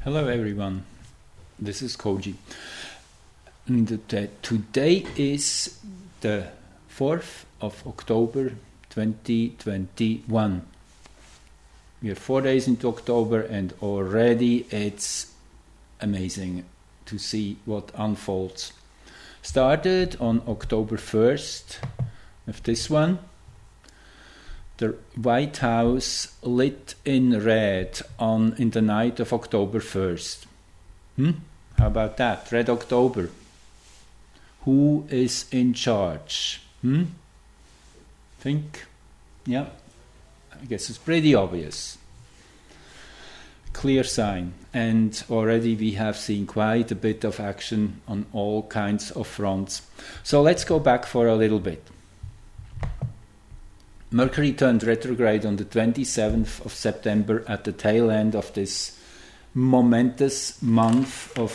Hello everyone, this is Koji. And today is the 4th of October 2021. We are 4 days into October and already it's amazing to see what unfolds. Started on October 1st with this one. The White House lit in red in the night of October 1st. How about that? Red October. Who is in charge? Think? Yeah. I guess it's pretty obvious. Clear sign. And already we have seen quite a bit of action on all kinds of fronts. So let's go back for a little bit. Mercury turned retrograde on the 27th of September at the tail end of this momentous month of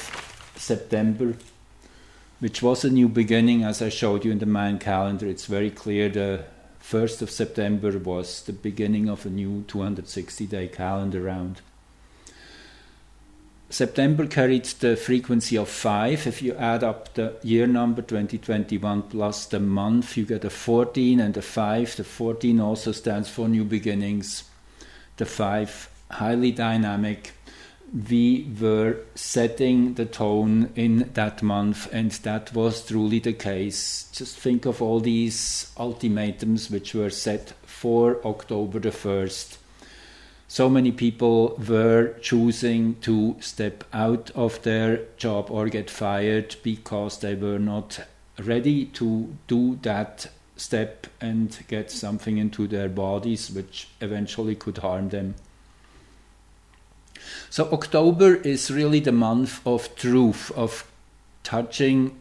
September, which was a new beginning, as I showed you in the Mayan calendar. It's very clear the 1st of September was the beginning of a new 260-day calendar round. September carried the frequency of 5. If you add up the year number 2021 plus the month, you get a 14 and a 5. The 14 also stands for new beginnings. The 5, highly dynamic. We were setting the tone in that month, and that was truly the case. Just think of all these ultimatums which were set for October the 1st. So many people were choosing to step out of their job or get fired because they were not ready to do that step and get something into their bodies which eventually could harm them. So October is really the month of truth, of touching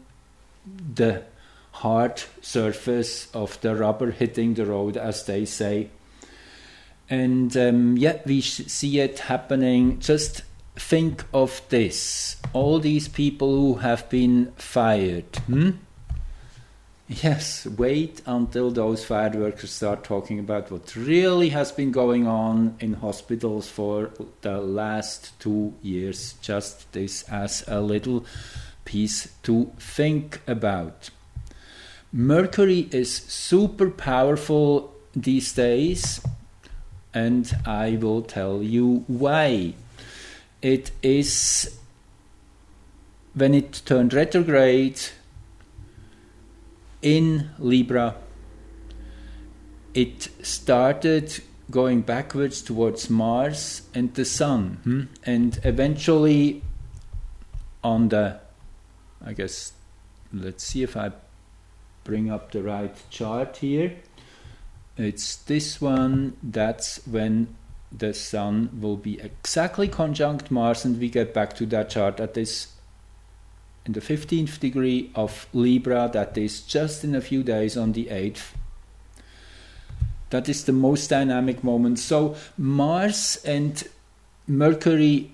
the hard surface of the rubber hitting the road, as they say. And yet we see it happening. Just think of this. All these people who have been fired. Yes, wait until those fired workers start talking about what really has been going on in hospitals for the last 2 years. Just this as a little piece to think about. Mercury is super powerful these days. And I will tell you why. It is when it turned retrograde in Libra, it started going backwards towards Mars and the Sun. And eventually on the, I guess, let's see if I bring up the right chart here. It's this one. That's when the Sun will be exactly conjunct Mars, and we get back to that chart at this in the 15th degree of Libra. That is just in a few days on the 8th. That is the most dynamic moment. So Mars and Mercury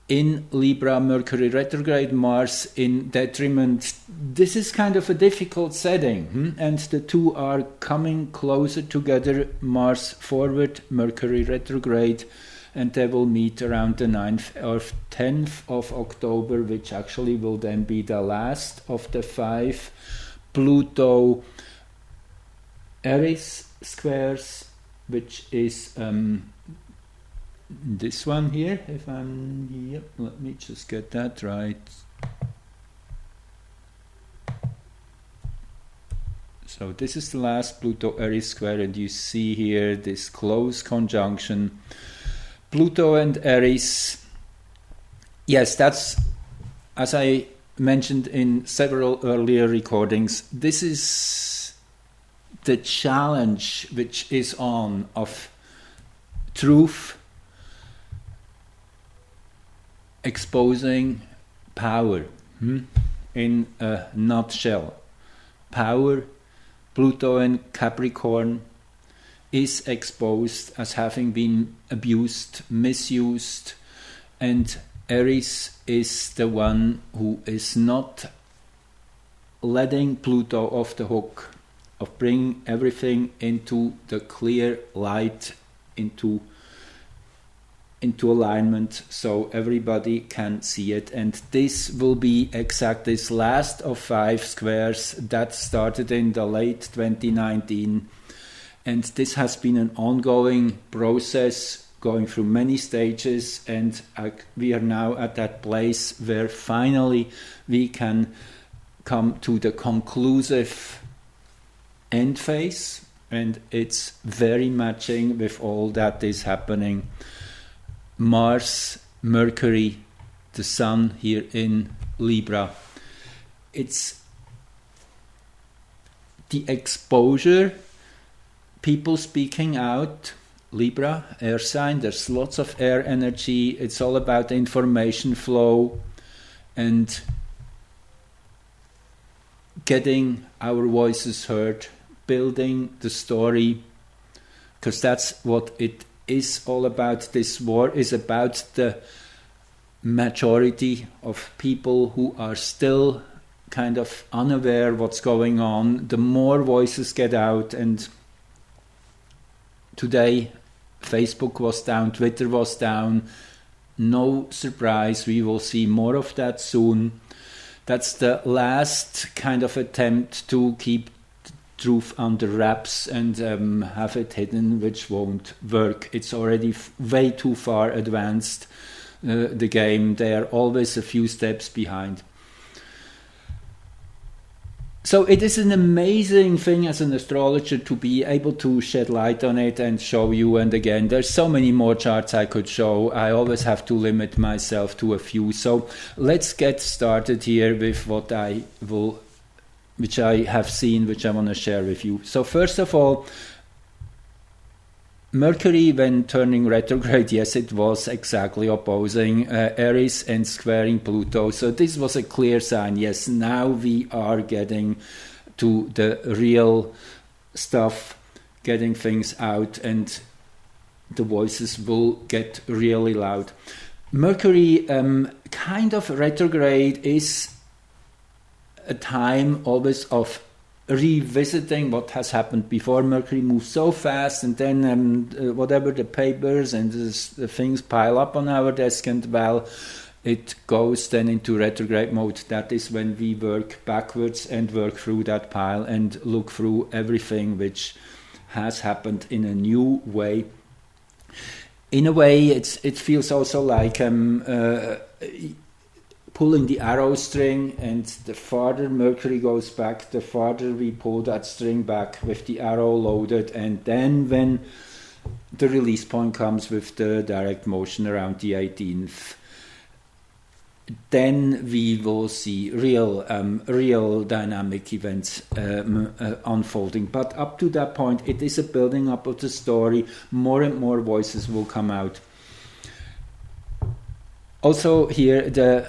in Libra, Mercury retrograde, Mars in detriment. This is kind of a difficult setting, and the two are coming closer together. Mars forward, Mercury retrograde, and they will meet around the 9th or 10th of October, which actually will then be the last of the 5 Pluto Aries squares, which is this one here. If I'm here, let me just get that right. So this is the last Pluto Aries square, and you see here this close conjunction. Pluto and Aries. Yes, that's, as I mentioned in several earlier recordings, this is the challenge which is on of truth, exposing power in a nutshell. Power, Pluto and Capricorn, is exposed as having been abused, misused, and Aries is the one who is not letting Pluto off the hook, of bringing everything into the clear light, into into alignment so everybody can see it. And this will be exact this last of 5 squares that started in the late 2019. And this has been an ongoing process going through many stages, and we are now at that place where finally we can come to the conclusive end phase, and it's very matching with all that is happening. Mars, Mercury, the Sun here in Libra. It's the exposure, people speaking out. Libra, air sign, there's lots of air energy. It's all about information flow and getting our voices heard, building the story, because that's what it is all about. This war is about the majority of people who are still kind of unaware what's going on. The more voices get out, and today Facebook was down, Twitter was down. No surprise, we will see more of that soon. That's the last kind of attempt to keep the truth under wraps and have it hidden, which won't work. It's already way too far advanced, the game. They are always a few steps behind. So it is an amazing thing as an astrologer to be able to shed light on it and show you. And again, there's so many more charts I could show. I always have to limit myself to a few. So let's get started here with what which I have seen, which I want to share with you. So first of all, Mercury, when turning retrograde, yes, it was exactly opposing Aries and squaring Pluto. So this was a clear sign. Yes, now we are getting to the real stuff, getting things out, and the voices will get really loud. Mercury, kind of retrograde, is a time always of revisiting what has happened before. Mercury moves so fast, and then whatever the papers and the things pile up on our desk, and well, it goes then into retrograde mode. That is when we work backwards and work through that pile and look through everything which has happened in a new way. In a way, it feels also like pulling the arrow string, and the farther Mercury goes back, the farther we pull that string back with the arrow loaded. And then when the release point comes with the direct motion around the 18th, then we will see real dynamic events unfolding. But up to that point, it is a building up of the story. More and more voices will come out. Also here, the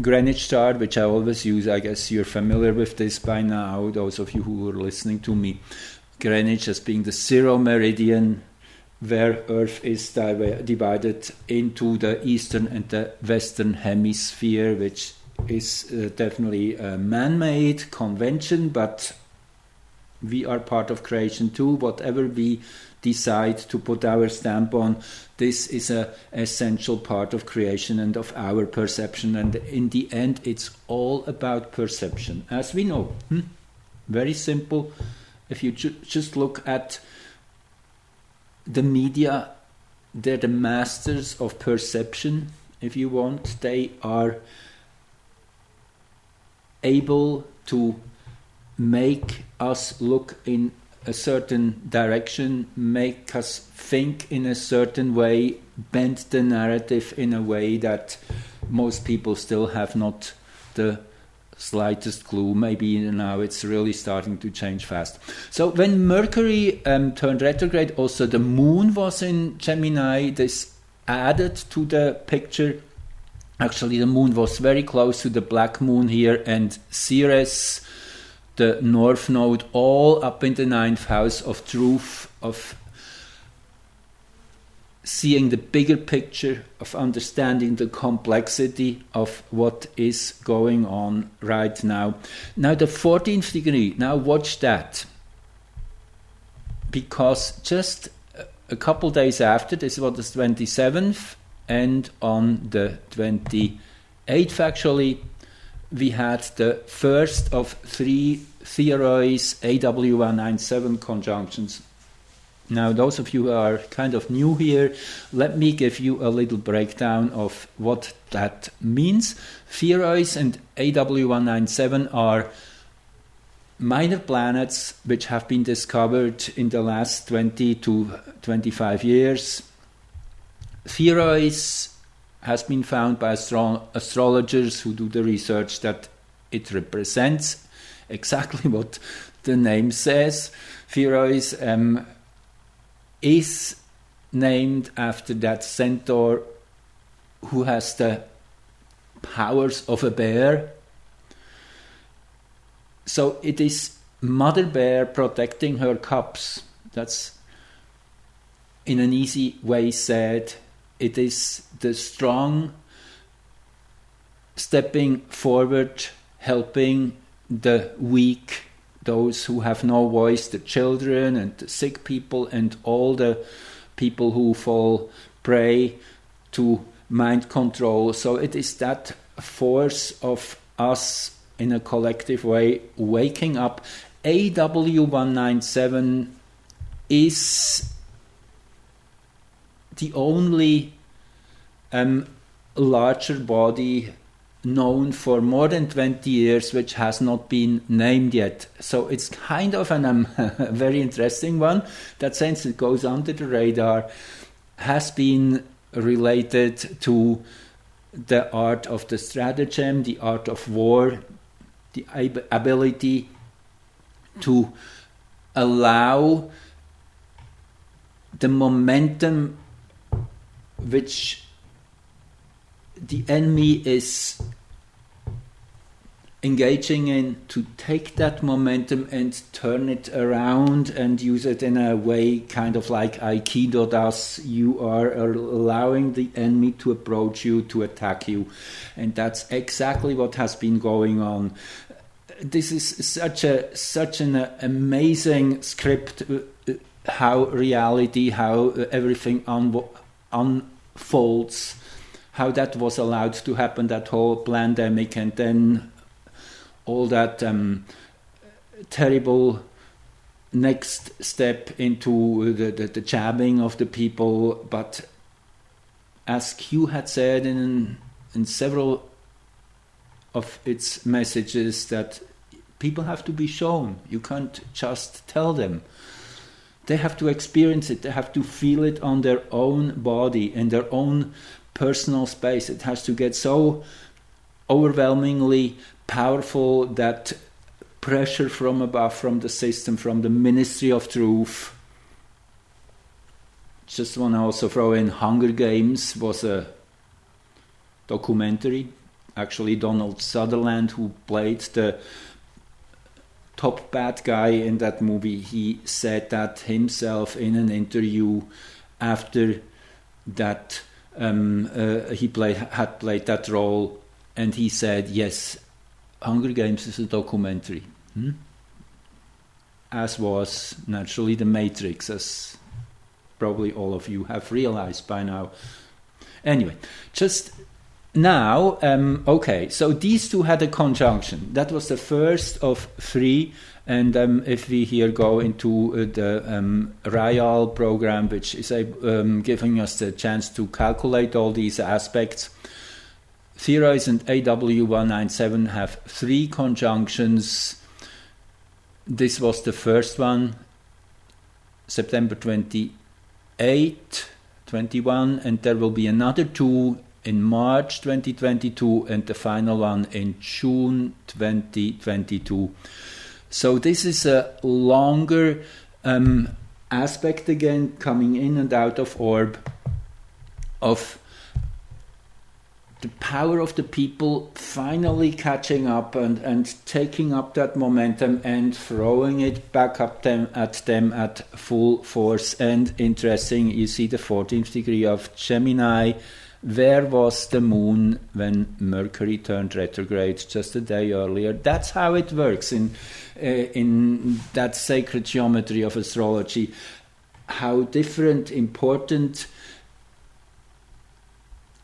Greenwich chart, which I always use. I guess you're familiar with this by now, those of you who are listening to me. Greenwich as being the 0 meridian, where Earth is divided into the eastern and the western hemisphere, which is definitely a man-made convention, but we are part of creation too. Whatever we decide to put our stamp on, this is an essential part of creation and of our perception. And in the end, it's all about perception, as we know. Very simple. If you just look at the media, they're the masters of perception, if you want. They are able to make us look in a certain direction, make us think in a certain way, bend the narrative in a way that most people still have not the slightest clue. Maybe now it's really starting to change fast. So when Mercury turned retrograde, also the moon was in Gemini. This added to the picture. Actually, the moon was very close to the black moon here, and Ceres, the north node, all up in the 9th house of truth, of seeing the bigger picture, of understanding the complexity of what is going on right now. Now the 14th degree, now watch that. Because just a couple days after, this was the 27th, and on the 28th actually, we had the first of 3 theories AW197 conjunctions. Now, those of you who are kind of new here, let me give you a little breakdown of what that means. Theories and AW197 are minor planets which have been discovered in the last 20 to 25 years. Theories has been found by astrologers who do the research that it represents exactly what the name says. Theories is named after that centaur who has the powers of a bear. So it is Mother Bear protecting her cubs. That's, in an easy way said, it is the strong stepping forward, helping the weak, those who have no voice, the children and the sick people and all the people who fall prey to mind control. So it is that force of us in a collective way waking up. AW197 is the only larger body known for more than 20 years which has not been named yet. So it's kind of a very interesting one. That sense it goes under the radar, has been related to the art of the stratagem, the art of war, the ability to allow the momentum which the enemy is engaging in, to take that momentum and turn it around and use it in a way kind of like Aikido does. You are allowing the enemy to approach you, to attack you. And that's exactly what has been going on. This is such an amazing script, how reality, how everything unfolds, how that was allowed to happen, that whole pandemic, and then all that terrible next step into the jabbing of the people. But as Q had said in several of its messages, that people have to be shown. You can't just tell them. They have to experience it. They have to feel it on their own body, in their own personal space. It has to get so overwhelmingly powerful that pressure from above, from the system, from the Ministry of Truth. Just want to also throw in Hunger Games was a documentary. Actually, Donald Sutherland, who played the top bad guy in that movie, he said that himself in an interview after that he had played that role, and he said, yes, Hunger Games is a documentary, as was naturally The Matrix, as probably all of you have realized by now. Anyway, just now, okay, so these two had a conjunction. That was the first of 3. And if we here go into the Rayal program, which is giving us the chance to calculate all these aspects, Theories and AW197 have 3 conjunctions. This was the first one, September 28, 21, and there will be another 2 in March 2022 and the final one in June 2022. So this is a longer aspect again, coming in and out of orb, of the power of the people finally catching up and taking up that momentum and throwing it back up at them at full force. And interesting, you see the 14th degree of Gemini. Where was the moon when Mercury turned retrograde just a day earlier? That's how it works in that sacred geometry of astrology. how different important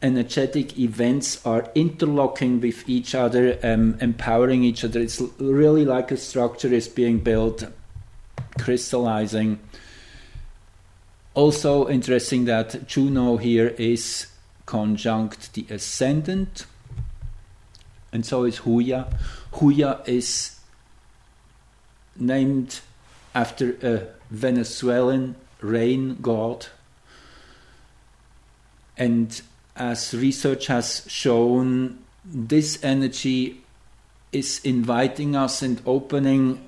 energetic events are interlocking with each other, empowering each other. It's really like a structure is being built, crystallizing. Also interesting that Juno here is conjunct the ascendant, and so is Huya. Huya is named after a Venezuelan rain god, and as research has shown, this energy is inviting us and opening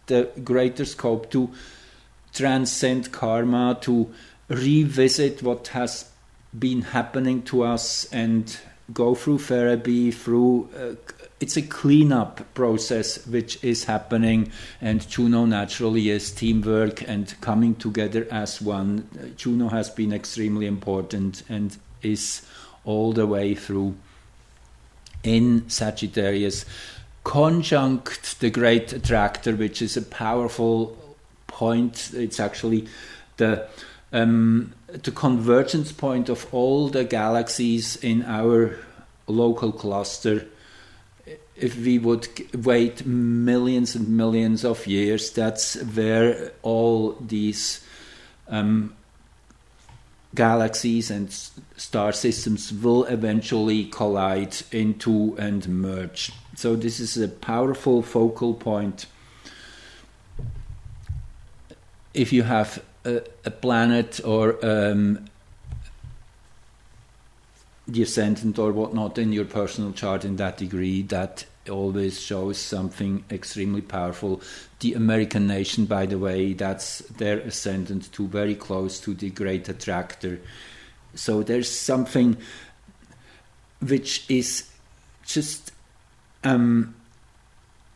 the greater scope to transcend karma, to revisit what has been happening to us and go through therapy, it's a cleanup process which is happening, and Juno naturally is teamwork and coming together as one. Juno has been extremely important and is all the way through in Sagittarius, conjunct the great attractor, which is a powerful point. It's actually the convergence point of all the galaxies in our local cluster. If we would wait millions and millions of years, that's where all these galaxies and star systems will eventually collide into and merge. So this is a powerful focal point. If you have a planet or the ascendant or whatnot in your personal chart in that degree, that always shows something extremely powerful. The American nation, by the way, that's their ascendant to very close to the great attractor. So there's something which is just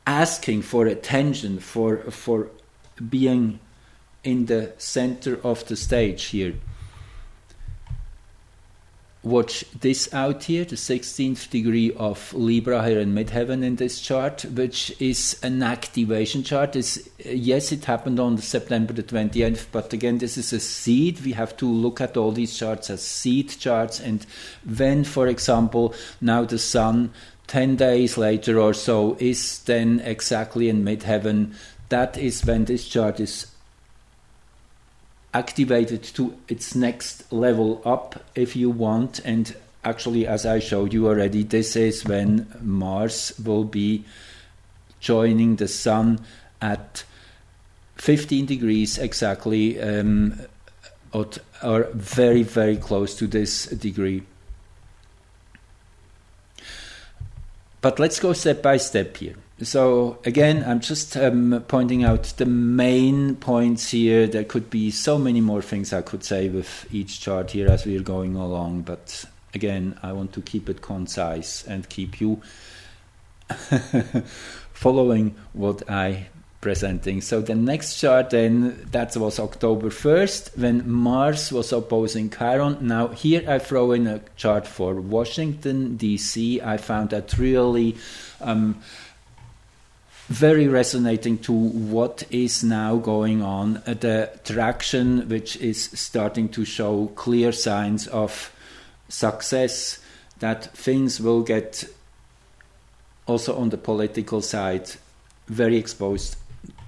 asking for attention, for being in the center of the stage here. Watch this out here, the 16th degree of Libra here in midheaven in this chart, which is an activation chart. Yes, it happened on September the 28th, but again, this is a seed. We have to look at all these charts as seed charts. And when, for example, now the Sun, 10 days later or so, is then exactly in midheaven, that is when this chart is activated to its next level up, if you want. And actually, as I showed you already, this is when Mars will be joining the Sun at 15 degrees exactly, or very, very close to this degree. But let's go step by step here. So again, I'm just pointing out the main points here. There could be so many more things I could say with each chart here as we're going along. But again, I want to keep it concise and keep you following what I presenting. So the next chart then, that was October 1st, when Mars was opposing Chiron. Now here I throw in a chart for Washington, D.C. I found that really very resonating to what is now going on. The traction, which is starting to show clear signs of success, that things will get also on the political side very exposed.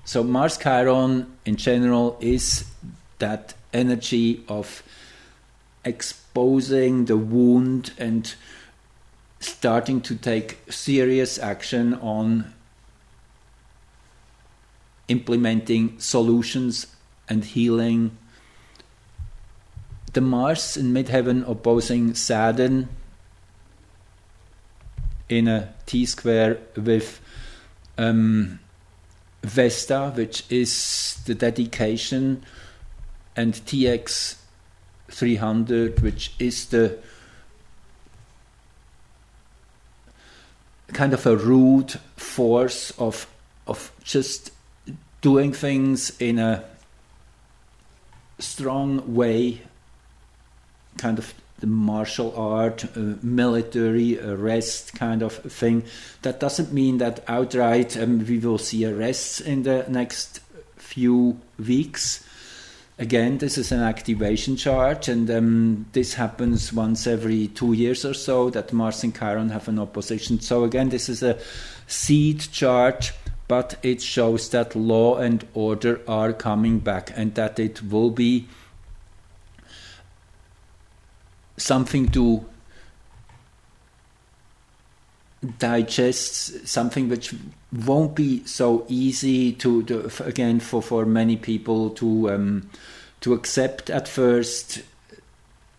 So Mars Chiron in general is that energy of exposing the wound and starting to take serious action on implementing solutions and healing. The Mars in midheaven opposing Saturn in a T-square with Vesta, which is the dedication, and TX 300, which is the kind of a rude force of just doing things in a strong way, kind of the martial art, military arrest kind of thing. That doesn't mean that outright we will see arrests in the next few weeks, again, this is an activation chart, and this happens once every 2 years or so, that Mars and Chiron have an opposition. So again, this is a seed chart, but it shows that law and order are coming back, and that it will be something to digest, something which won't be so easy to again for many people to accept at first.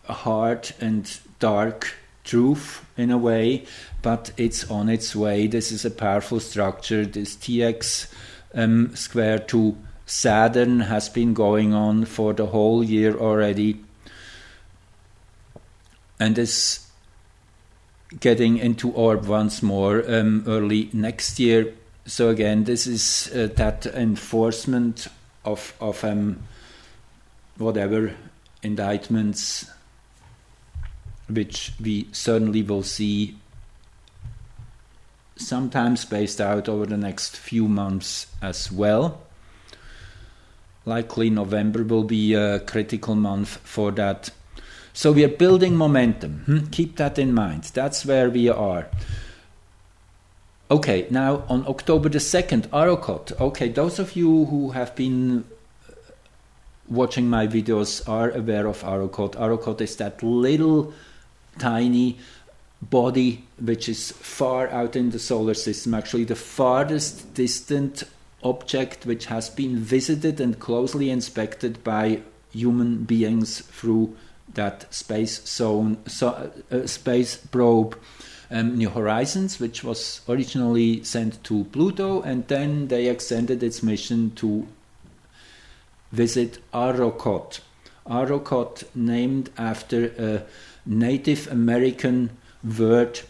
A hard and dark truth in a way, but it's on its way. This is a powerful structure. This TX square to Saturn has been going on for the whole year already, and is getting into orb once more early next year. So again, this is that enforcement of whatever indictments, which we certainly will see sometimes spaced out over the next few months as well. Likely November will be a critical month for that. So we are building momentum. Keep that in mind. That's where we are. Okay, now on October the 2nd, Arrokoth. Okay, those of you who have been watching my videos are aware of Arrokoth. Arrokoth is that little tiny body which is far out in the solar system, actually the farthest distant object which has been visited and closely inspected by human beings through that space probe, New Horizons, which was originally sent to Pluto, and then they extended its mission to visit Arrokoth. Arrokoth, named after a Native American word,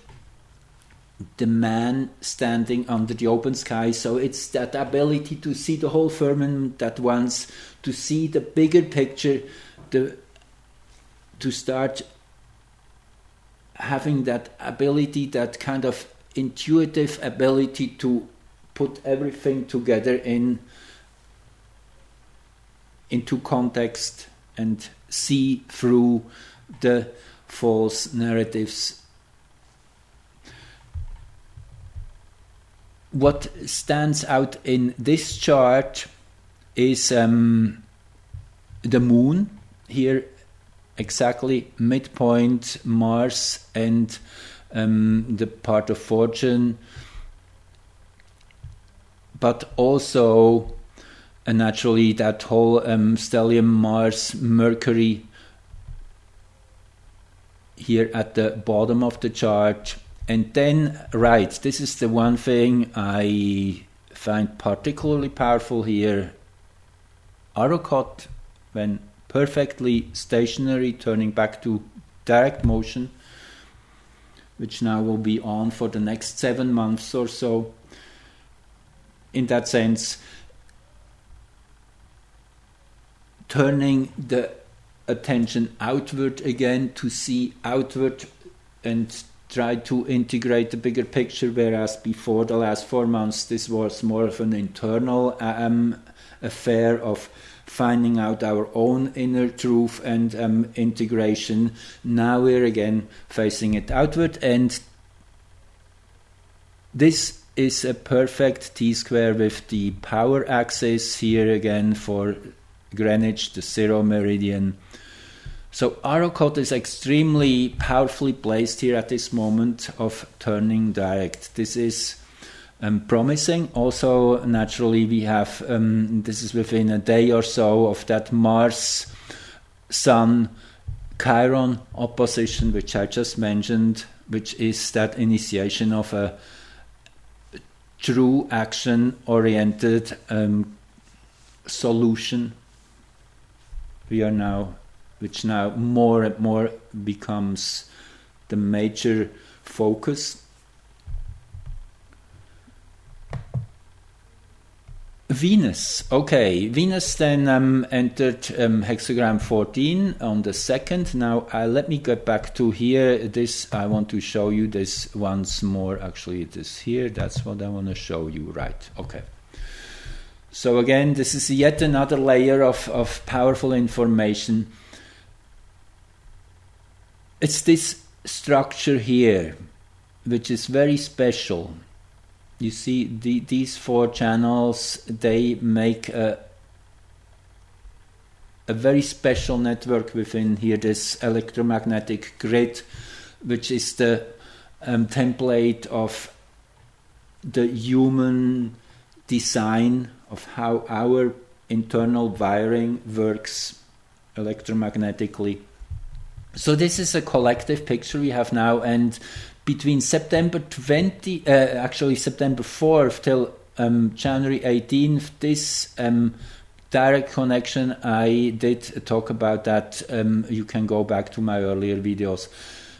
the man standing under the open sky. So it's that ability to see the whole firmament at once, to see the bigger picture, to start having that ability, that kind of intuitive ability to put everything together into context and see through the false narratives. What stands out in this chart is the moon here, exactly midpoint, Mars and the part of fortune, but also naturally that whole stellium Mars Mercury here at the bottom of the chart. And then, right, this is the one thing I find particularly powerful here. Arrokoth, when perfectly stationary, turning back to direct motion, which now will be on for the next 7 months or so. In that sense, turning the attention outward again, to see outward and try to integrate the bigger picture, whereas before the last 4 months this was more of an internal affair of finding out our own inner truth and integration. Now we're again facing it outward, and this is a perfect T-square with the power axis here again for Greenwich, the 0 meridian. So Arrokoth is extremely powerfully placed here at this moment of turning direct. This is promising. Also, naturally, we have, this is within a day or so of that Mars-Sun Chiron opposition, which I just mentioned, which is that initiation of a true action-oriented solution. We are now, which now more and more becomes the major focus. Venus. Okay, Venus then entered hexagram 14 on the 2nd. Now let me get back to here. This, I want to show you this once more. Actually, it is here. That's what I want to show you. Right. Okay. So again, this is yet another layer of powerful information. It's this structure here, which is very special. You see, these 4 channels, they make a very special network within here, this electromagnetic grid, which is the template of the human design of how our internal wiring works electromagnetically. So this is a collective picture we have now, and between September 4th till January 18th, this direct connection, I did talk about that. You can go back to my earlier videos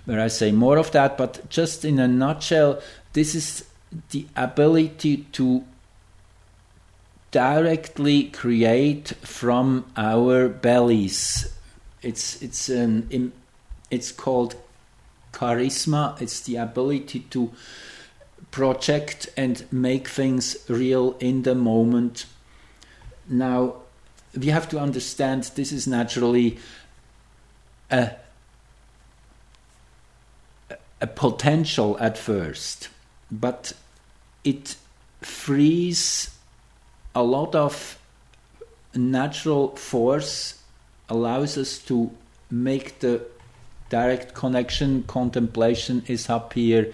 where I say more of that, but just in a nutshell, this is the ability to directly create from our bellies. It's called charisma. It's the ability to project and make things real in the moment. Now, we have to understand this is naturally a potential at first, but it frees a lot of natural force, allows us to make the direct connection. Contemplation is up here.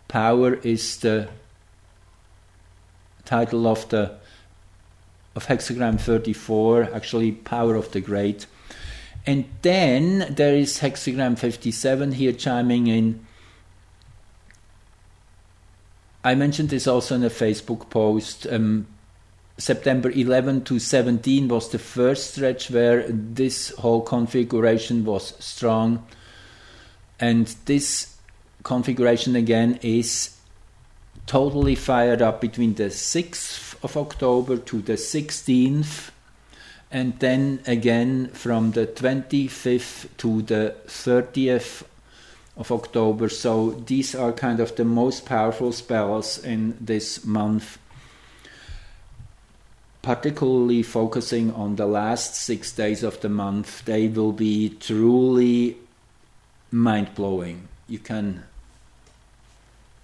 Power is the title of Hexagram 34, actually Power of the Great. And then there is Hexagram 57 here chiming in. I mentioned this also in a Facebook post. September 11 to 17 was the first stretch where this whole configuration was strong. And this configuration again is totally fired up between the 6th of October to the 16th. And then again from the 25th to the 30th of October. So these are kind of the most powerful spells in this month, particularly focusing on the last 6 days of the month. They will be truly mind-blowing. You can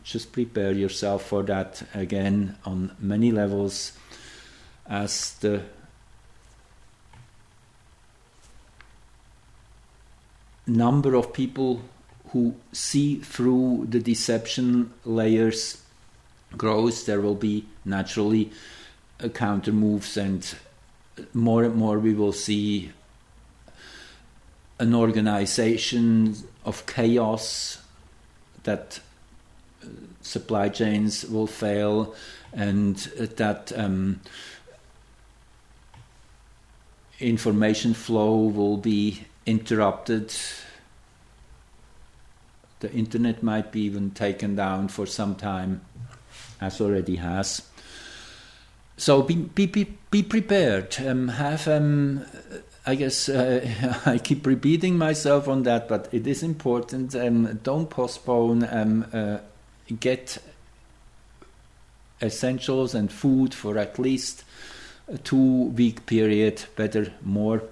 just prepare yourself for that again on many levels, as the number of people who see through the deception layers grows. There will be naturally counter moves, and more we will see an organization of chaos, that supply chains will fail, and that information flow will be interrupted. The internet might be even taken down for some time, as already has. So be prepared. I guess I keep repeating myself on that, but it is important. Don't postpone. Get essentials and food for at least a 2-week period, better more.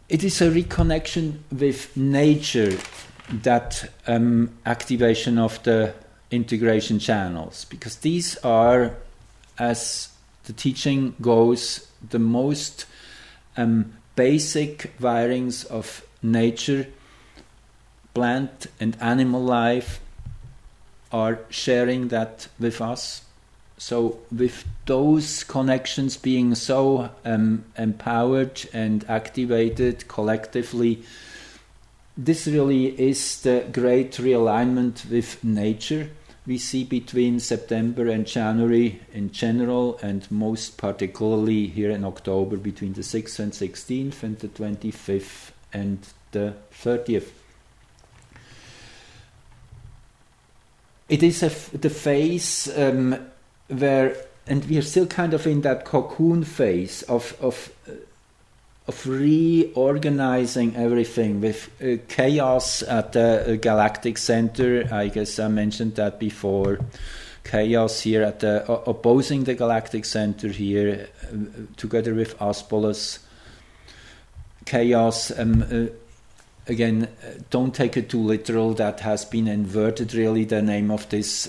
It is a reconnection with nature, that activation of the integration channels, because these are, as the teaching goes, the most basic wirings of nature. Plant and animal life are sharing that with us. So with those connections being so empowered and activated collectively, this really is the great realignment with nature we see between September and January in general, and most particularly here in October between the 6th and 16th and the 25th and the 30th. It is the phase where, and we are still kind of in that cocoon phase of reorganizing everything with chaos at the galactic center. I guess I mentioned that before. chaos here at the opposing the galactic center here, together with Aspolus. Chaos, again, don't take it too literal, that has been inverted really, the name of this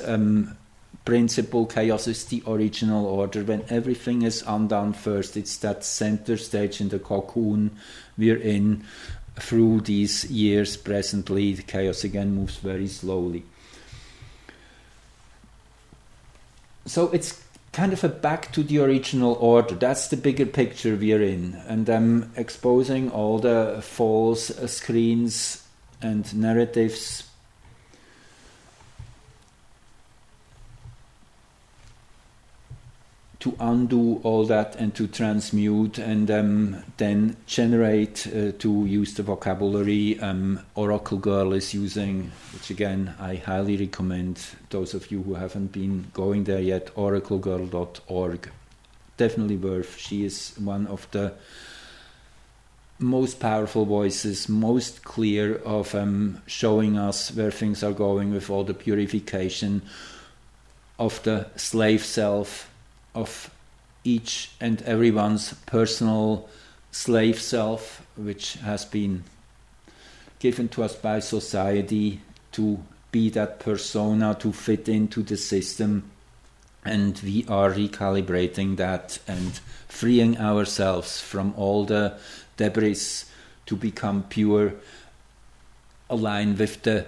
principle. Chaos is the original order. When everything is undone first, it's that center stage in the cocoon we're in. Through these years presently, the chaos again moves very slowly. So it's kind of a back to the original order. That's the bigger picture we're in. And I'm exposing all the false screens and narratives to undo all that and to transmute, and then generate, to use the vocabulary Oracle Girl is using, which again I highly recommend those of you who haven't been going there yet, oraclegirl.org. Definitely worth. She is one of the most powerful voices, most clear of showing us where things are going with all the purification of the slave self, of each and everyone's personal slave self, which has been given to us by society to be that persona, to fit into the system. And we are recalibrating that and freeing ourselves from all the debris to become pure, aligned with the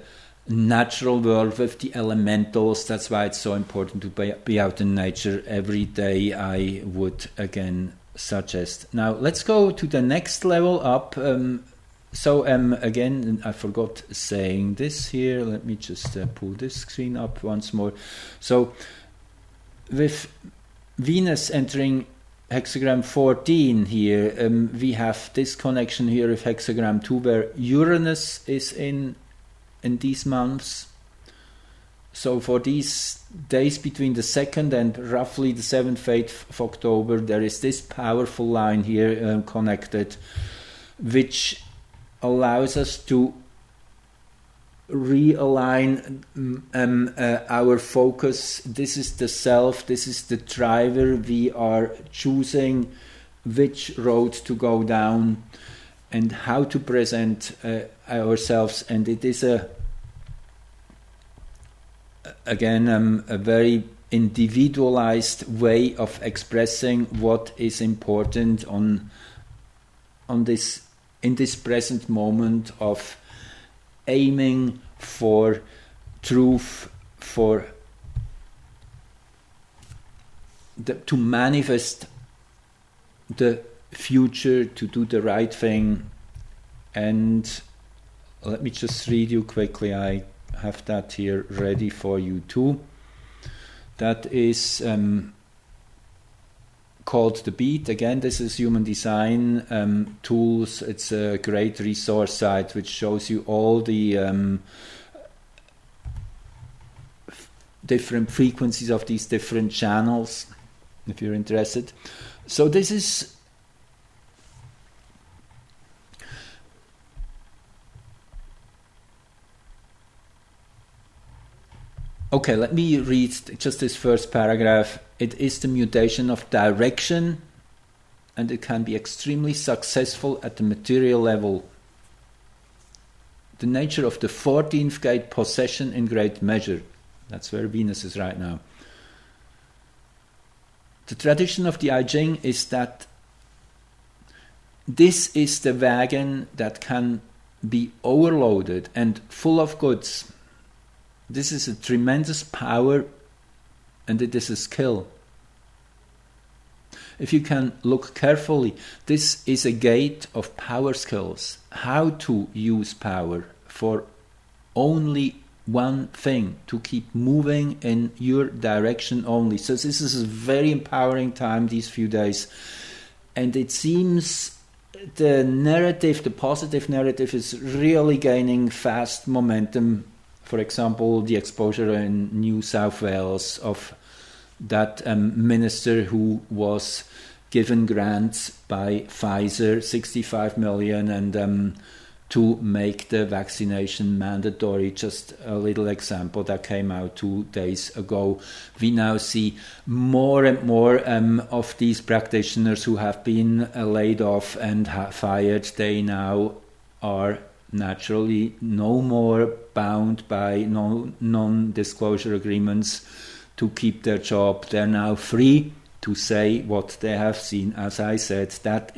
natural world, with the elementals. That's why it's so important to be out in nature every day, I would again suggest. Now let's go to the next level up. Again, I forgot saying this here. Let me just pull this screen up once more. So with Venus entering hexagram 14 here, we have this connection here with hexagram 2, where Uranus is in these months. So for these days between the 2nd and roughly the 7th, 8th of October, there is this powerful line here connected, which allows us to realign our focus. This is the self, this is the driver. We are choosing which road to go down and how to present ourselves. And it is a very individualized way of expressing what is important on this, in this present moment, of aiming for truth, for to manifest the future, to do the right thing. And let me just read you quickly, I have that here ready for you too. That is called The Beat. Again, this is Human Design Tools. It's a great resource site which shows you all the different frequencies of these different channels, if you're interested. So this is okay, let me read just this first paragraph. It is the mutation of direction, and it can be extremely successful at the material level. The nature of the 14th gate, possession in great measure. That's where Venus is right now. The tradition of the I Ching is that this is the wagon that can be overloaded and full of goods. This is a tremendous power, and it is a skill. If you can look carefully, this is a gate of power skills. How to use power for only one thing, to keep moving in your direction only. So this is a very empowering time, these few days. And it seems the narrative, the positive narrative, is really gaining fast momentum. For example, the exposure in New South Wales of that minister who was given grants by Pfizer, 65 million, and to make the vaccination mandatory. Just a little example that came out 2 days ago. We now see more and more of these practitioners who have been laid off and fired. They now are naturally no more bound by non-disclosure agreements to keep their job. They're now free to say what they have seen. As I said, that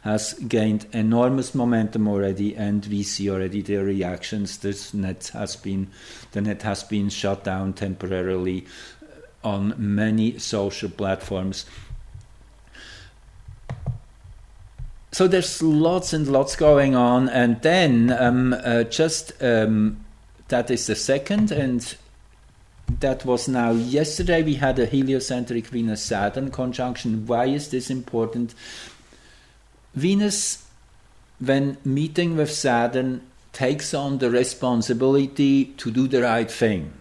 has gained enormous momentum already, and we see already the reactions. The net has been shut down temporarily on many social platforms. So there's lots and lots going on, and then that is the second, and that was now yesterday. We had a heliocentric Venus-Saturn conjunction. Why is this important? Venus, when meeting with Saturn, takes on the responsibility to do the right thing.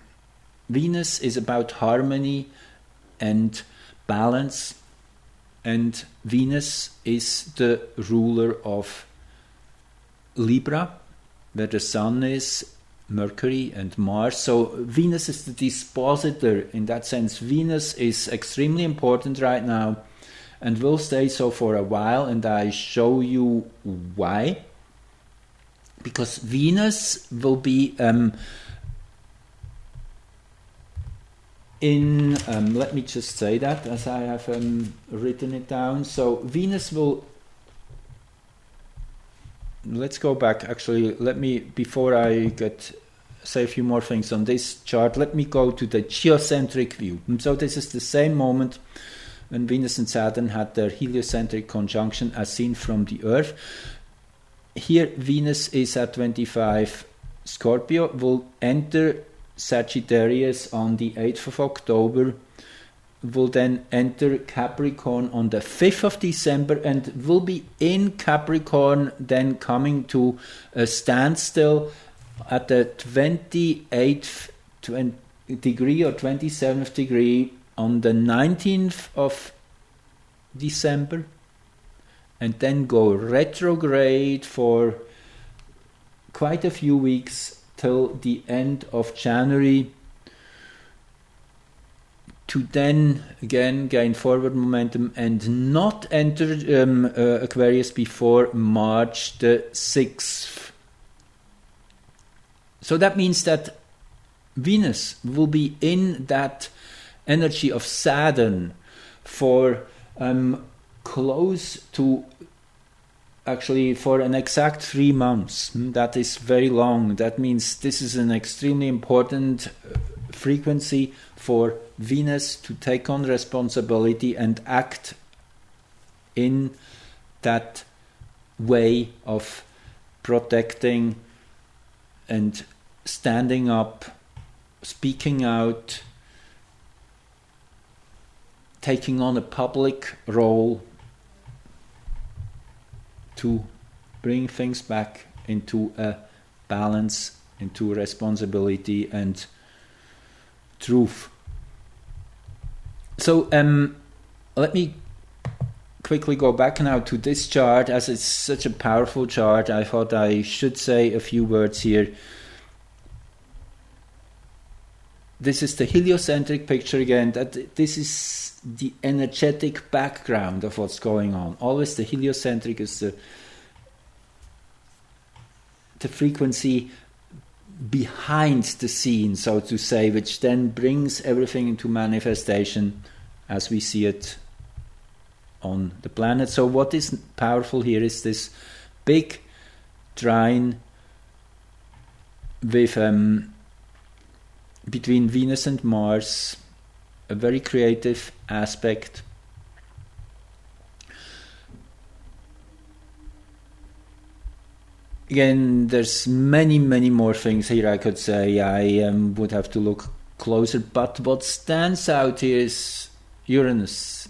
Venus is about harmony and balance, and Venus is the ruler of Libra, where the Sun is, Mercury and Mars. So Venus is the dispositor. In that sense, Venus is extremely important right now, and will stay so for a while, and I show you why. Because Venus will be let me just say that as I have written it down. So Venus will, let's go back actually, before I say a few more things on this chart, let me go to the geocentric view. So this is the same moment when Venus and Saturn had their heliocentric conjunction as seen from the Earth. Here Venus is at 25 Scorpio, will enter Sagittarius on the 8th of October, will then enter Capricorn on the 5th of December, and will be in Capricorn, then coming to a standstill at the 28th degree or 27th degree on the 19th of December, and then go retrograde for quite a few weeks till the end of January, to then again gain forward momentum and not enter Aquarius before March the 6th. So that means that Venus will be in that energy of Saturn for close to, actually for an exact 3 months. That is very long. That means this is an extremely important frequency for Venus to take on responsibility and act in that way of protecting and standing up, speaking out, taking on a public role to bring things back into a balance, into responsibility and truth. So let me quickly go back now to this chart, as it's such a powerful chart. I thought I should say a few words here. This is the heliocentric picture again. That this is the energetic background of what's going on. Always the heliocentric is the frequency behind the scene, so to say, which then brings everything into manifestation as we see it on the planet. So what is powerful here is this big trine with between Venus and Mars, a very creative aspect. Again, there's many more things here I could say. I would have to look closer, but what stands out here is Uranus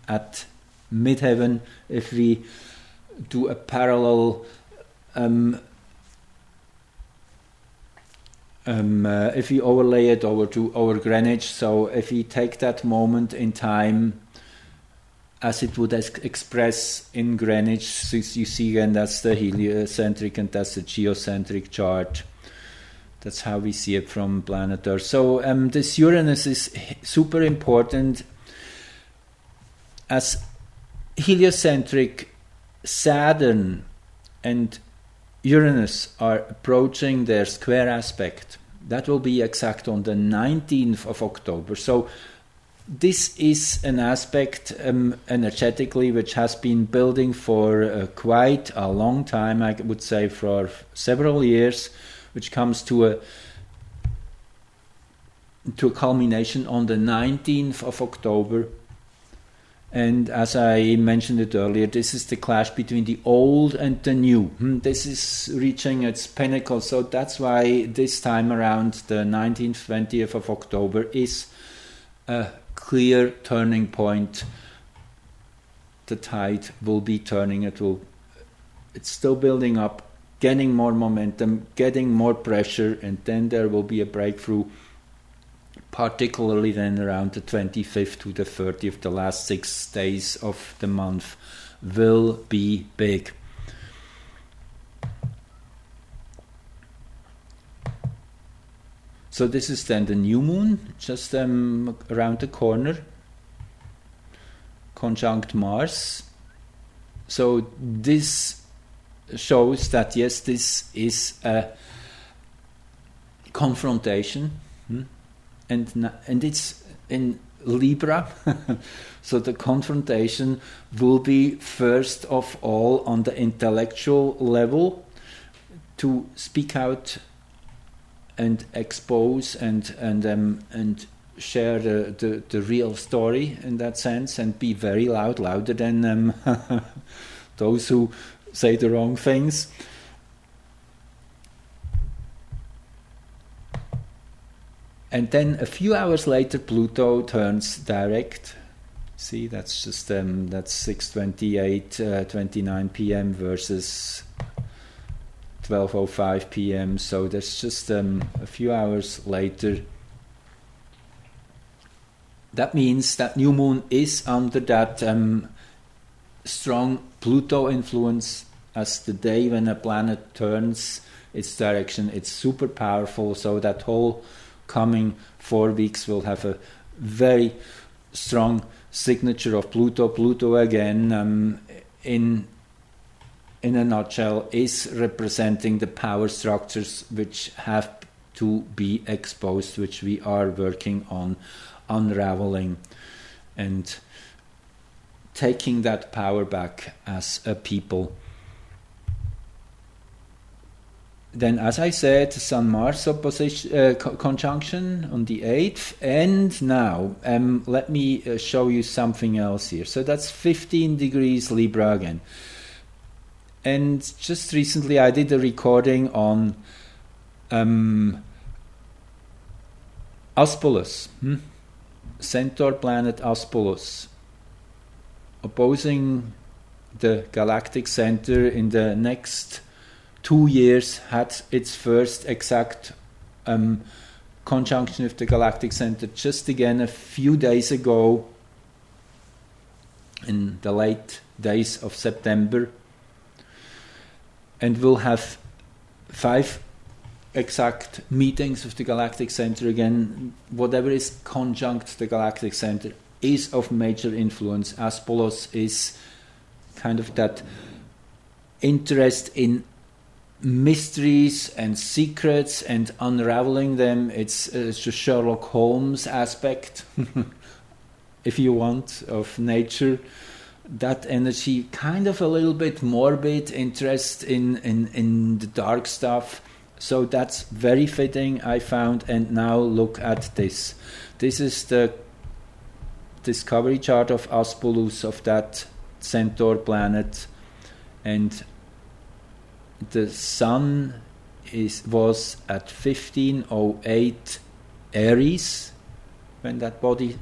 at midheaven. If we do a parallel, if we overlay it over Greenwich, so if we take that moment in time as it would express in Greenwich. So you see again, that's the heliocentric and that's the geocentric chart. That's how we see it from planet Earth. So this Uranus is super important, as heliocentric Saturn and Uranus are approaching their square aspect. That will be exact on the 19th of October. So this is an aspect energetically which has been building for quite a long time, I would say for several years, which comes to a culmination on the 19th of October. And as I mentioned it earlier, this is the clash between the old and the new. This is reaching its pinnacle, so that's why this time around, the 19th, 20th of October, is a clear turning point. The tide will be turning. It's still building up, getting more momentum, getting more pressure, and then there will be a breakthrough, particularly then around the 25th to the 30th. The last 6 days of the month will be big. So this is then the new moon, just around the corner, conjunct Mars. So this shows that, yes, this is a confrontation, and it's in Libra. So the confrontation will be first of all on the intellectual level, to speak out and expose and share the real story in that sense, and be very loud, louder than those who say the wrong things. And then a few hours later, Pluto turns direct. See, that's just that's 6:28, 29 p.m. versus 12:05 p.m. So that's just a few hours later. That means that new moon is under that strong Pluto influence, as the day when a planet turns its direction. It's super powerful. So that whole coming 4 weeks will have a very strong signature of Pluto. Pluto again, in a nutshell, is representing the power structures which have to be exposed, which we are working on unraveling and taking that power back as a people. Then, as I said, Sun-Mars conjunction on the 8th. And now, let me show you something else here. So that's 15 degrees Libra again. And just recently I did a recording on Aspolus, Centaur planet Aspolus, opposing the galactic center in the next 2 years, had its first exact conjunction with the galactic center just again a few days ago, in the late days of September, and we'll have 5 exact meetings with the galactic center again. Whatever is conjunct the galactic center is of major influence. Aspolus is kind of that interest in mysteries and secrets and unraveling them. It's a Sherlock Holmes aspect, if you want, of nature. That energy, kind of a little bit morbid interest in the dark stuff. So that's very fitting, I found. And now look at this. This is the discovery chart of Aspolus, of that Centaur planet, and the Sun was at 1508 Aries when that body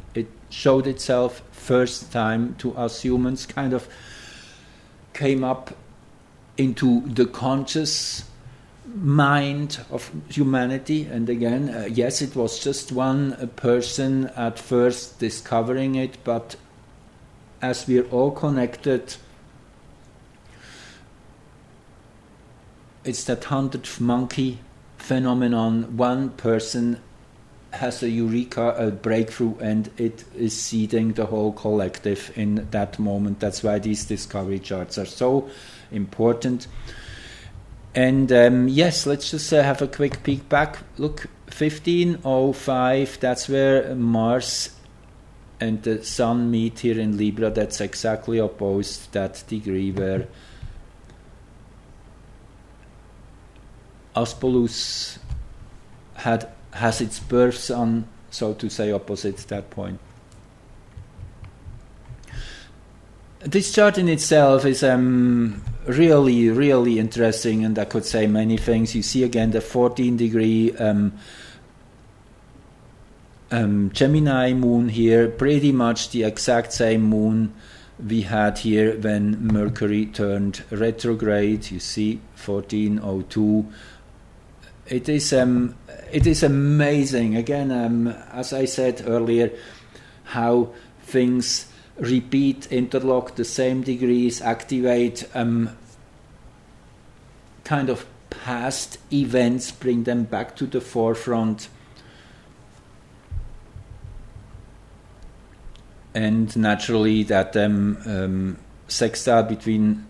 showed itself first time to us humans, kind of came up into the conscious mind of humanity. And again, yes, it was just one person at first discovering it, but as we're all connected, it's that 100th monkey phenomenon. One person has a eureka, a breakthrough, and it is seeding the whole collective in that moment. That's why these discovery charts are so important. And yes, let's just have a quick peek back. Look, 1505, that's where Mars and the Sun meet here in Libra. That's exactly opposed that degree where Aspolus has its birth sun, so to say, opposite that point. This chart in itself is really, really interesting, and I could say many things. You see again the 14-degree Gemini Moon here, pretty much the exact same moon we had here when Mercury turned retrograde. You see 1402. It is amazing, again, as I said earlier, how things repeat, interlock, the same degrees, activate kind of past events, bring them back to the forefront. And naturally that sextile between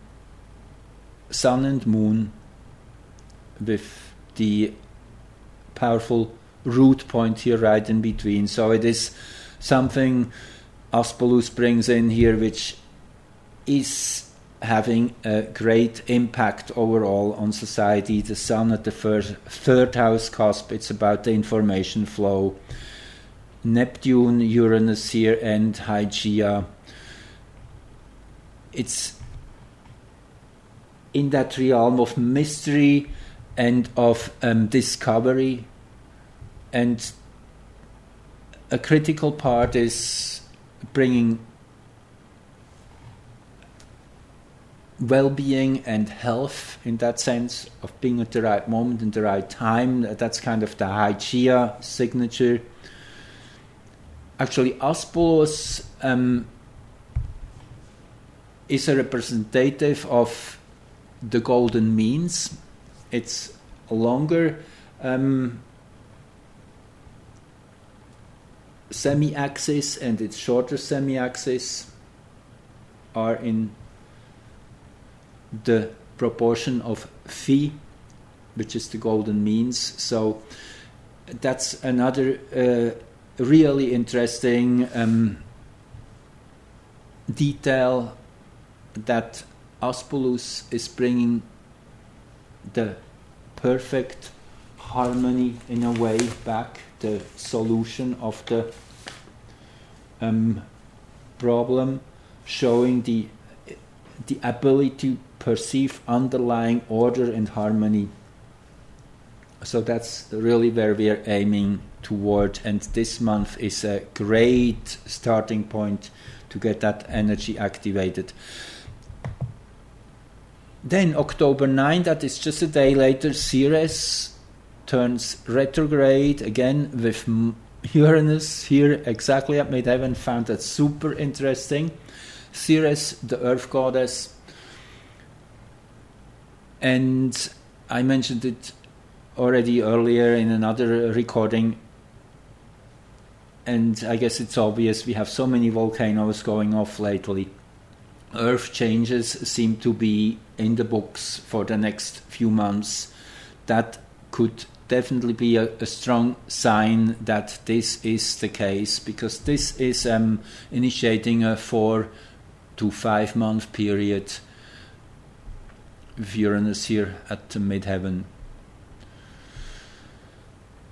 Sun and Moon with the powerful root point here right in between. So it is something Aspolus brings in here which is having a great impact overall on society. The Sun at the third house cusp, it's about the information flow. Neptune, Uranus here, and Hygeia. It's in that realm of mystery and of discovery, and a critical part is bringing well-being and health, in that sense of being at the right moment in the right time. That's kind of the Hygeia signature. Actually, Aspolus is a representative of the golden means. It's a longer semi-axis, and its shorter semi-axis are in the proportion of phi, which is the golden means. So that's another really interesting detail, that Aspolus is bringing the perfect harmony in a way back, the solution of the problem, showing the ability to perceive underlying order and harmony. So that's really where we are aiming toward, and this month is a great starting point to get that energy activated. Then October 9, that is just a day later, Ceres turns retrograde again with Uranus here exactly at midheaven. Found that super interesting. Ceres, the earth goddess, and I mentioned it already earlier in another recording, and I guess it's obvious, we have so many volcanoes going off lately. Earth changes seem to be in the books for the next few months. That could definitely be a strong sign that this is the case, because this is initiating a 4 to 5 month period with Uranus here at the midheaven.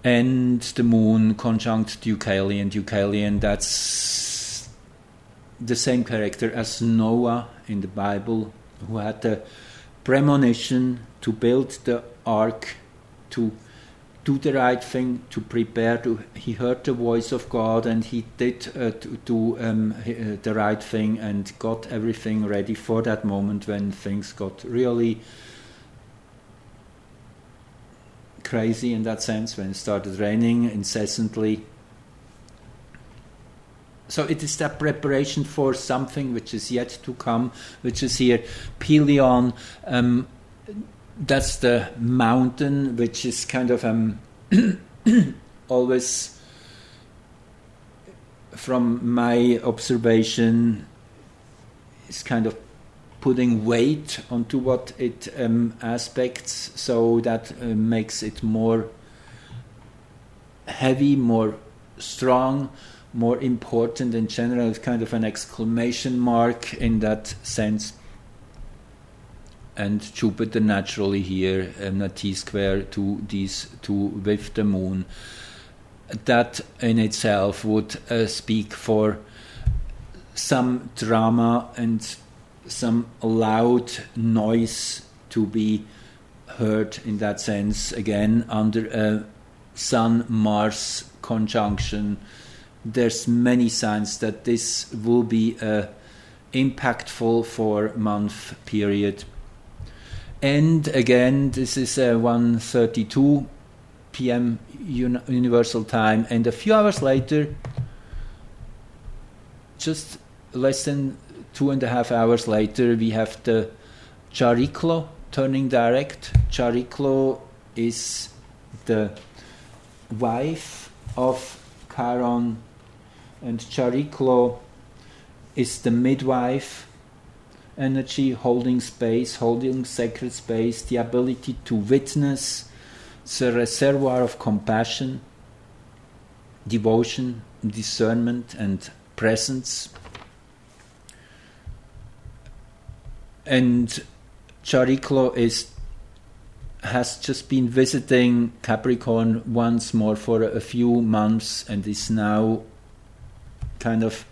And the moon conjunct Deucalion. Deucalion, that's the same character as Noah in the Bible, who had the premonition to build the ark, to do the right thing, to prepare. He heard the voice of God, and he did the right thing and got everything ready for that moment when things got really crazy in that sense, when it started raining incessantly. So it is that preparation for something which is yet to come, which is here. Pelion, that's the mountain, which is kind of always, from my observation, is kind of putting weight onto what it aspects, so that makes it more heavy, more strong, more important in general. It's kind of an exclamation mark in that sense. And Jupiter naturally here, a T-square to these two with the Moon. That in itself would speak for some drama and some loud noise to be heard in that sense. Again, under a Sun-Mars conjunction, there's many signs that this will be impactful for month period. And again, this is 1:32 p.m. Universal Time, and a few hours later, just less than 2.5 hours later, we have the Chariklo turning direct. Chariklo is the wife of Chiron, and Chariklo is the midwife energy, holding space, holding sacred space, the ability to witness. It's a reservoir of compassion, devotion, discernment, and presence. And Chariklo has just been visiting Capricorn once more for a few months, and is now kind of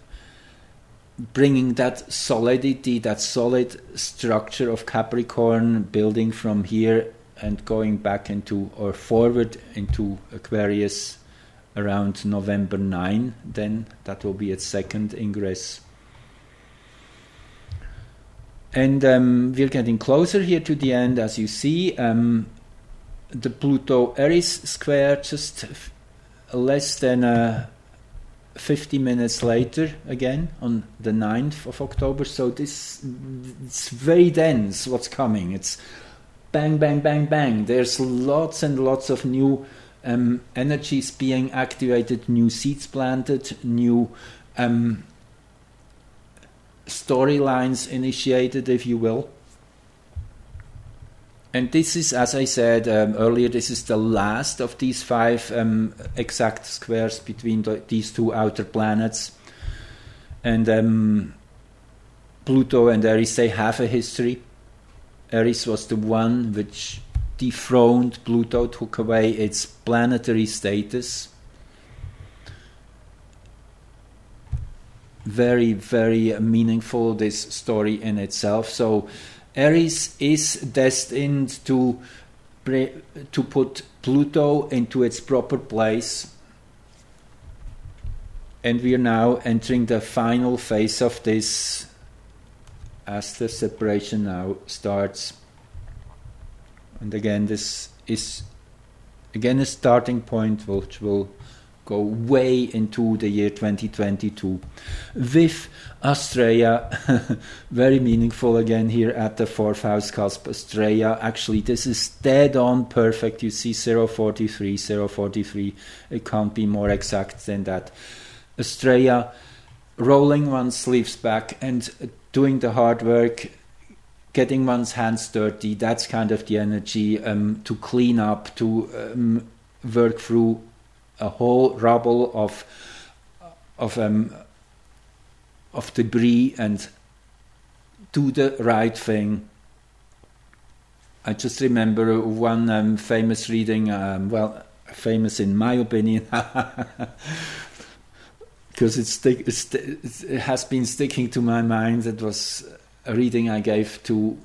bringing that solidity, that solid structure of Capricorn, building from here and going back into, or forward into, Aquarius around November 9. Then that will be its second ingress. And we're getting closer here to the end, as you see. The Pluto-Eris square just less than 50 minutes later, again on the 9th of October. So it's very dense what's coming. It's bang, bang, bang, bang. There's lots and lots of new energies being activated, new seeds planted, new storylines initiated, if you will. And this is, as I said earlier, this is the last of these 5 exact squares between these two outer planets. And Pluto and Eris, they have a history. Eris was the one which dethroned Pluto, took away its planetary status. Very, very meaningful, this story in itself. So Eris is destined to put Pluto into its proper place, and we are now entering the final phase of this as the separation now starts. And again, this is again a starting point which will go way into the year 2022 with Astrea. Very meaningful again here at the 4th house cusp. Astrea, actually this is dead on perfect. You see 043. It can't be more exact than that. Astrea, rolling one's sleeves back and doing the hard work, getting one's hands dirty. That's kind of the energy to clean up, to work through a whole rubble of debris and do the right thing. I just remember one famous reading, well, famous in my opinion, because it has been sticking to my mind. It was a reading I gave to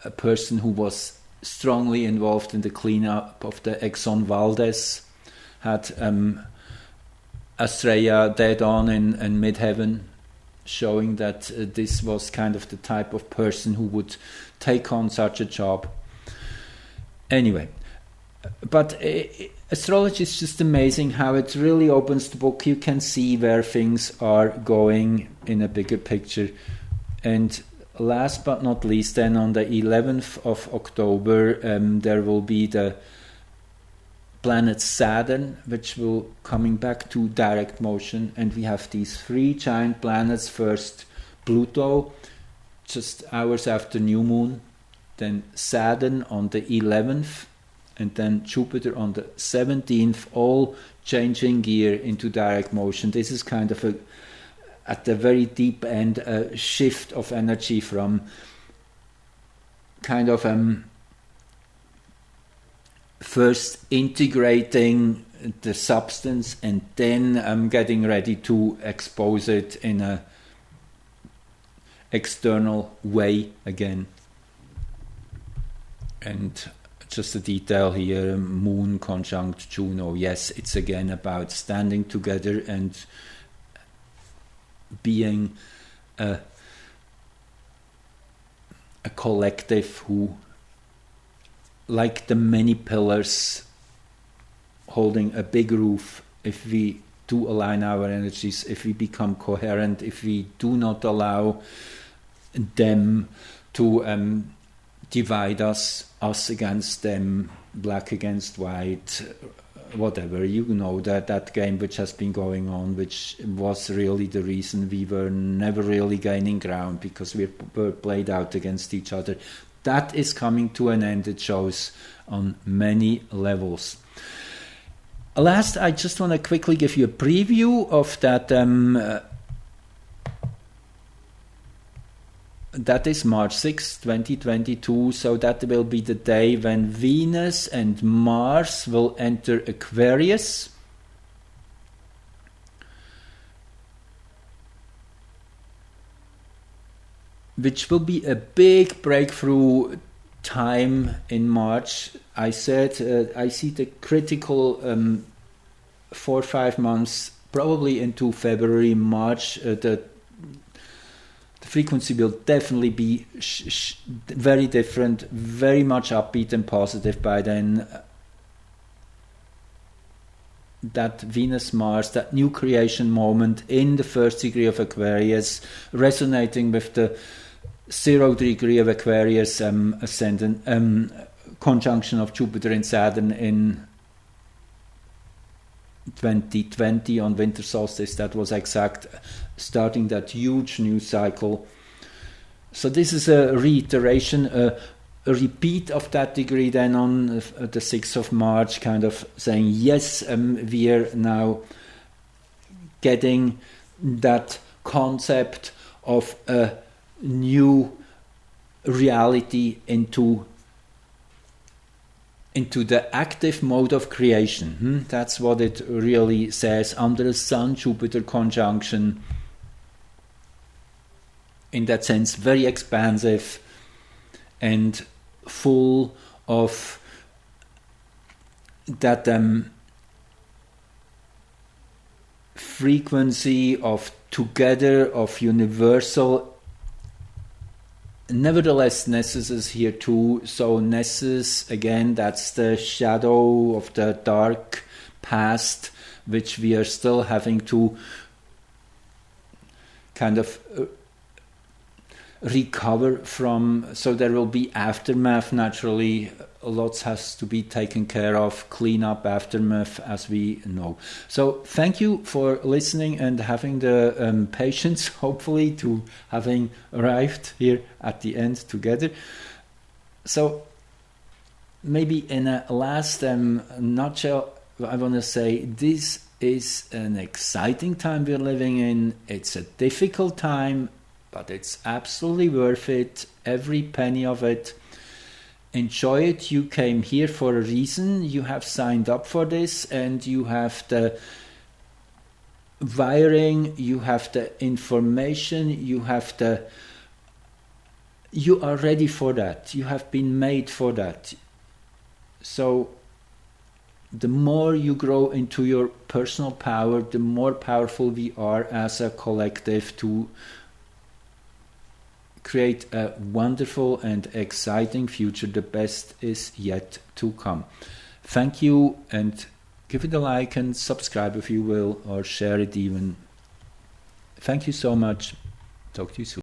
a person who was strongly involved in the cleanup of the Exxon Valdez. Had Astrea dead on in midheaven, showing that this was kind of the type of person who would take on such a job. Anyway, But astrology is just amazing how it really opens the book. You can see where things are going in a bigger picture. And last but not least, then on the 11th of October, there will be the planet Saturn, which will coming back to direct motion. And we have these three giant planets. First, Pluto, just hours after new moon. Then Saturn on the 11th. And then Jupiter on the 17th, all changing gear into direct motion. This is kind of at the very deep end, a shift of energy from kind of first integrating the substance and then getting ready to expose it in a external way again. And just a detail here, Moon conjunct Juno. Yes, it's again about standing together and being a collective who, like the many pillars holding a big roof, if we do align our energies, if we become coherent, if we do not allow them to divide us against them, black against white, whatever, you know, that game which has been going on, which was really the reason we were never really gaining ground, because we were played out against each other. That is coming to an end, it shows, on many levels. Last, I just want to quickly give you a preview of that. That is March 6, 2022, so that will be the day when Venus and Mars will enter Aquarius. Which will be a big breakthrough time in March. I said I see the critical 4 or 5 months, probably into February, March, the frequency will definitely be very different, very much upbeat and positive by then. That Venus-Mars, that new creation moment in the first degree of Aquarius, resonating with the 0 degree of Aquarius ascendant, conjunction of Jupiter and Saturn in 2020 on winter solstice. That was exact, starting that huge new cycle. So this is a reiteration, a repeat of that degree then on the 6th of March, kind of saying, yes, we are now getting that concept of a new reality into the active mode of creation. That's what it really says under a Sun-Jupiter conjunction. In that sense, very expansive and full of that frequency of together, of universal. Nevertheless, Nessus is here too. So Nessus, again, that's the shadow of the dark past, which we are still having to kind of recover from. So there will be aftermath, naturally. Lots has to be taken care of, clean up, aftermath, as we know. So thank you for listening and having the patience, hopefully, to having arrived here at the end together. So maybe in a last nutshell, I want to say this is an exciting time we're living in. It's a difficult time, but it's absolutely worth it, every penny of it. Enjoy it. You came here for a reason. You have signed up for this, and you have the wiring, you have the information, you are ready for that. You have been made for that. So the more you grow into your personal power, the more powerful we are as a collective to create a wonderful and exciting future. The best is yet to come. Thank you, and give it a like and subscribe if you will, or share it even. Thank you so much. Talk to you soon.